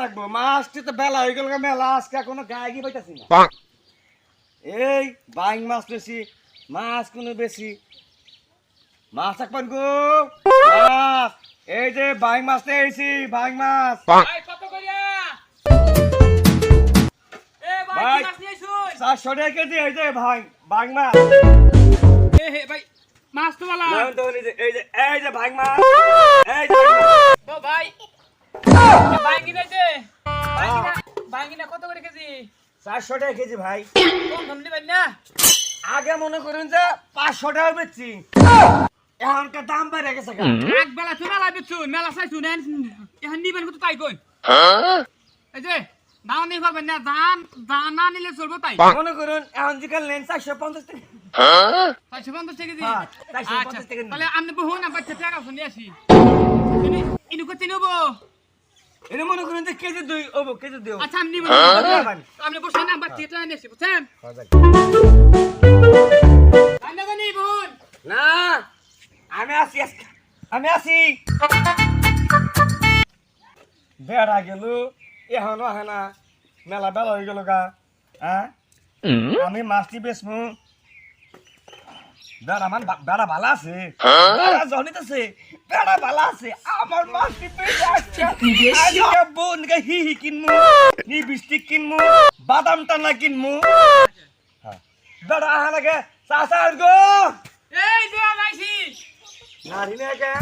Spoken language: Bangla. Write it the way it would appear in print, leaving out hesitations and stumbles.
রাখবো মাছটি তো বেলা হয়ে গেল মেলা আজকে কোনো গায়ে গিয়ে পাইতাছি না এই বাইং মাছ বেশি মাছ কোনো বেশি মাছ থাকবেন গো মাছ এই যে বাইং মাছ নিয়েছি বাইং মাছ কত করিয়া ভাই 400 টাকা কেজি এই যে ভাই বাইং মাছ ভাই মাছ তো वाला এই যে বাইং মাছ এই যে ও ভাই বাইঙ্গি নাইছে বাইঙ্গি না কত করে কেজি 400 টাকা কেজি ভাই কম দাম নিবেন না আগে মনে করুন যে 500 টাকা বেচছি এখনকার দাম বেড়ে গেছে এক বেলা তো মেলা বেচু মেলা চাইছু না এখন নিবেন কত তাই কই এই যে দাম নিয়ে পারবেন না দান না নিলে চলবো তাই মনে করুন এখন যেখানে লেন 450 টাকা 450 টাকা দি হ্যাঁ 450 টাকা তাহলে আপনি বহু না বাচ্চা টাকা শুনে আসি ইনু কত নেব এটা মনে করুন যে কেজি 2 ওবো কেজি 2 আচ্ছা আমি নিব আপনি বসে না বাচ্চা টাকা নিয়ে আসি বুঝছেন আন্না জানি বোন না আমি আসি বেড়া গেল এখনো হানা মেলা বেলা হয়ে গেল গা হ্যাঁ আমি মাছটি বেচমু বেড়া মান বেড়া ভালো আছে বেড়া জনিতেছে বেড়া ভালো আছে আমার মাছটি বেচে আসছে আজকে বোন কে হি কিনমু নি বিস্টিক কিনমু বাদাম টানা কিনমু বেড়া হানা কে সাসার গো এই যে আইছি নারী নে কে